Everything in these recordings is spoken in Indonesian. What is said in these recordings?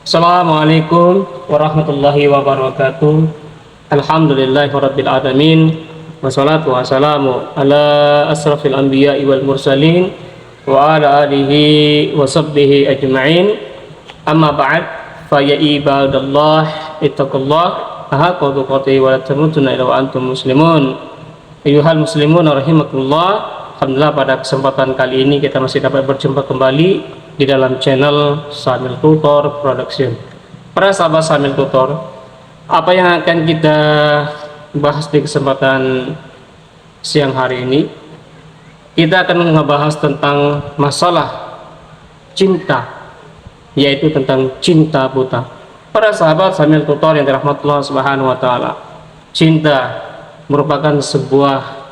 Assalamualaikum warahmatullahi wabarakatuh. Alhamdulillahirabbil alamin. Wassalatu wassalamu ala asrafil anbiya'i wal mursalin wa ala alihi wa sahbihi ajma'in. Amma ba'd, fa ya ibadallah ittaqullah haqqa tuqatih wa la tamutunna illa wa antum muslimun. Ayyuhal muslimun rahimakumullah. Alhamdulillah, pada kesempatan kali ini kita masih dapat berjumpa kembali di dalam channel Samil Tutor Production. Para sahabat Samil Tutor, apa yang akan kita bahas di kesempatan siang hari ini? Kita akan membahas tentang masalah cinta, yaitu tentang cinta buta. Para sahabat Samil Tutor yang dirahmati Allah Subhanahu wa taala, cinta merupakan sebuah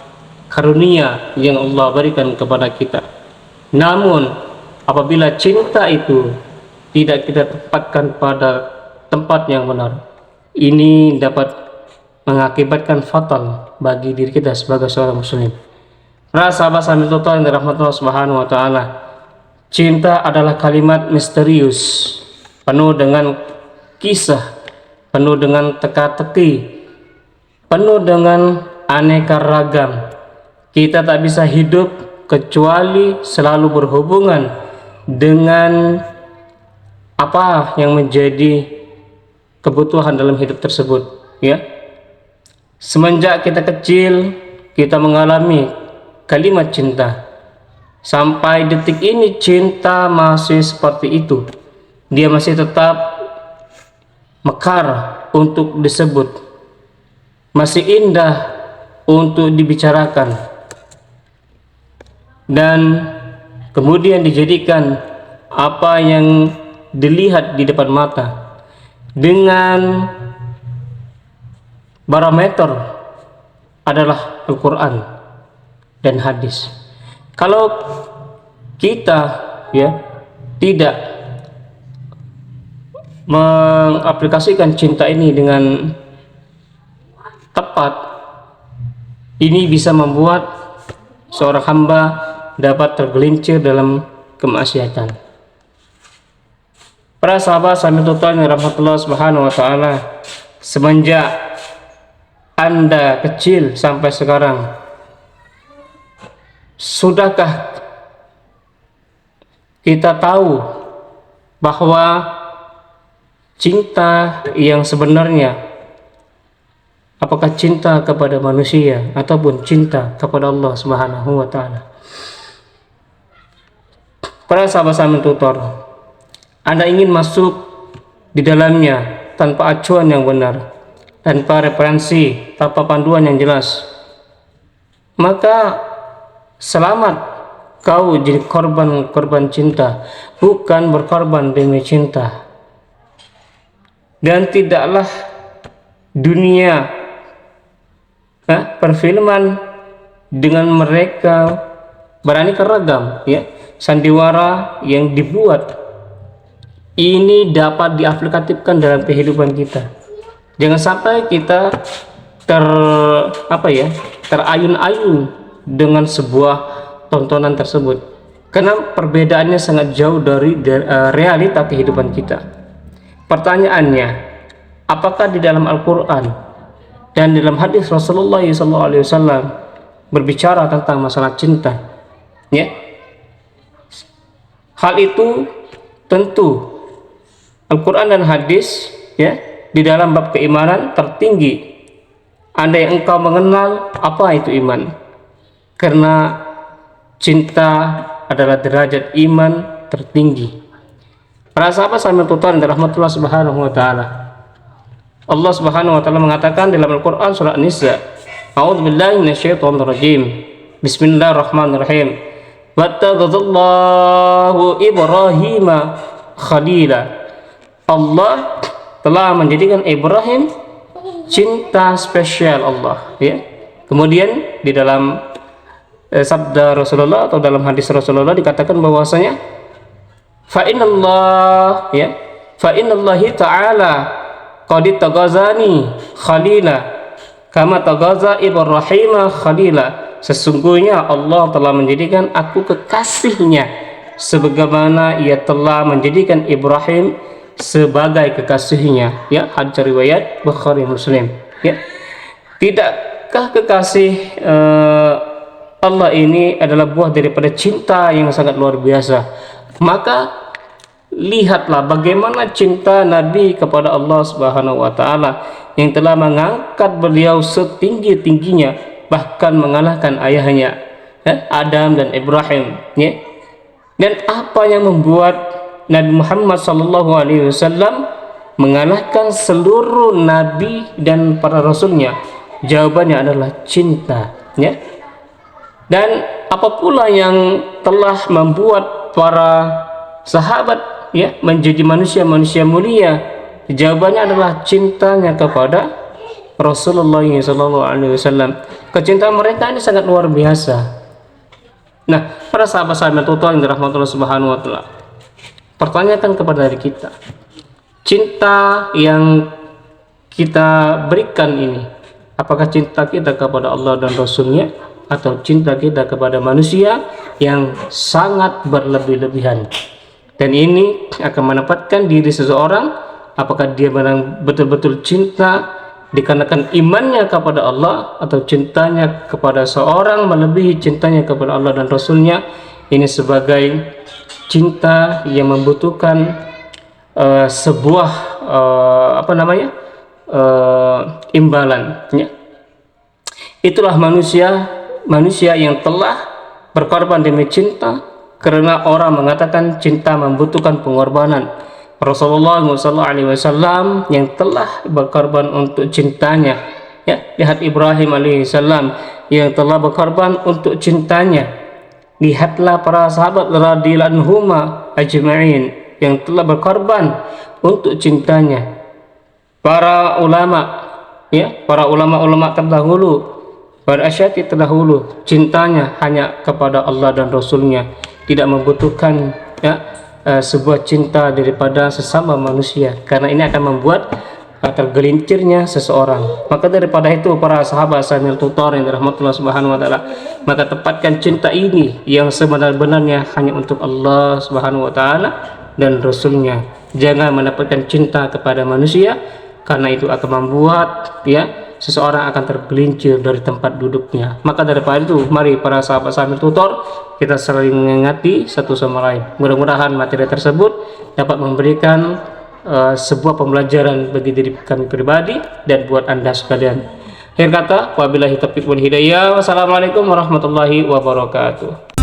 karunia yang Allah berikan kepada kita. Namun apabila cinta itu tidak kita tempatkan pada tempat yang benar, ini dapat mengakibatkan fatal bagi diri kita sebagai seorang muslim. Para sahabat Samil Tutor yang dirahmati Allah Subhanahu wa taala, cinta adalah kalimat misterius, penuh dengan kisah, penuh dengan teka-teki, penuh dengan aneka ragam. Kita tak bisa hidup kecuali selalu berhubungan dengan apa yang menjadi kebutuhan dalam hidup tersebut, ya. Semenjak kita kecil, kita mengalami kalimat cinta. Sampai detik ini cinta masih seperti itu. Dia masih tetap mekar untuk disebut, masih indah untuk dibicarakan, dan kemudian dijadikan apa yang dilihat di depan mata dengan barometer adalah Al-Quran dan hadis. Kalau kita tidak mengaplikasikan cinta ini dengan tepat, ini bisa membuat seorang hamba dapat tergelincir dalam kemaksiatan. Para sahabat Samil Tutor yang dirahmati Allah Subhanahu wa taala, semenjak Anda kecil sampai sekarang, sudahkah kita tahu bahwa cinta yang sebenarnya, apakah cinta kepada manusia ataupun cinta kepada Allah Subhanahu wa taala? Para sahabat Samil Tutor, Anda ingin masuk di dalamnya tanpa acuan yang benar, tanpa referensi, tanpa panduan yang jelas, maka selamat kau jadi korban cinta, bukan berkorban demi cinta. Dan tidaklah dunia perfilman dengan mereka beraneka ragam, sandiwara yang dibuat ini dapat diaplikatifkan dalam kehidupan kita. Jangan sampai kita terayun-ayun dengan sebuah tontonan tersebut, karena perbedaannya sangat jauh dari realita kehidupan kita. Pertanyaannya, apakah di dalam Al-Quran dan dalam hadis Rasulullah SAW berbicara tentang masalah cinta? Hal itu tentu Al-Quran dan hadis, di dalam bab keimanan tertinggi. Andai engkau mengenal apa itu iman, karena cinta adalah derajat iman tertinggi. Para sahabat Samil Tutor yang dirahmati Allah Subhanahu wa taala, Allah Subhanahu wa taala mengatakan dalam Al-Quran surah An-Nisa, A'udzubillahi minasyaitonir rajim. Bismillahirrahmanirrahim. Wattakhadallahu Ibrahim khalila. Allah telah menjadikan Ibrahim cinta spesial Allah, Kemudian di dalam sabda Rasulullah atau dalam hadis Rasulullah dikatakan bahwasanya fa innallahi ta'ala qad tagazani khalila kama tagaza Ibrahim khalila. Sesungguhnya Allah telah menjadikan aku kekasihnya sebagaimana ia telah menjadikan Ibrahim sebagai kekasihnya, ya. Hadis riwayat Bukhari Muslim, ya. Tidakkah kekasih Allah ini adalah buah daripada cinta yang sangat luar biasa? Maka lihatlah bagaimana cinta Nabi kepada Allah Subhanahu wa taala yang telah mengangkat beliau setinggi-tingginya, bahkan mengalahkan ayahnya, ya, Adam dan Ibrahim, ya. Dan apa yang membuat Nabi Muhammad SAW mengalahkan seluruh nabi dan para rasulnya? Jawabannya adalah cinta, ya. Dan apa pula yang telah membuat para sahabat, ya, menjadi manusia-manusia mulia? Jawabannya adalah cintanya kepada Rasulullah SAW. Kecintaan mereka ini sangat luar biasa. Nah, para sahabat-sahabat yang dirahmati Allah Subhanahu wa taala, pertanyakan kepada diri kita, cinta yang kita berikan ini, apakah cinta kita kepada Allah dan Rasulnya, atau cinta kita kepada manusia yang sangat berlebih-lebihan? Dan ini akan menempatkan diri seseorang, apakah dia betul-betul cinta dikarenakan imannya kepada Allah, atau cintanya kepada seorang melebihi cintanya kepada Allah dan Rasulnya. Ini sebagai cinta yang membutuhkan sebuah imbalan, ya. Itulah manusia yang telah berkorban demi cinta, karena orang mengatakan cinta membutuhkan pengorbanan. Rasulullah SAW yang telah berkorban untuk cintanya, ya. Lihat Ibrahim alaihissalam yang telah berkorban untuk cintanya. Lihatlah para sahabat radhiyallahu anhum ajma'in yang telah berkorban untuk cintanya. Para ulama, ya, para ulama-ulama terdahulu, para asyati terdahulu, cintanya hanya kepada Allah dan Rasulnya, tidak membutuhkan, ya, sebuah cinta daripada sesama manusia, karena ini akan membuat tergelincirnya seseorang. Maka daripada itu, para sahabat sambil tutor yang dirahmati Allah Subhanahu wa taala, maka tempatkan cinta ini yang sebenar-benarnya hanya untuk Allah Subhanahu wa taala dan Rasulnya. Jangan mendapatkan cinta kepada manusia, karena itu akan membuat, ya, seseorang akan tergelincir dari tempat duduknya. Maka daripada itu, mari para sahabat sambil tutor kita saling mengingati satu sama lain. Mudah-mudahan materi tersebut dapat memberikan sebuah pembelajaran bagi diri kami pribadi dan buat Anda sekalian. Akhir kata, wabillahi taufiq wal hidayah. Wassalamualaikum warahmatullahi wabarakatuh.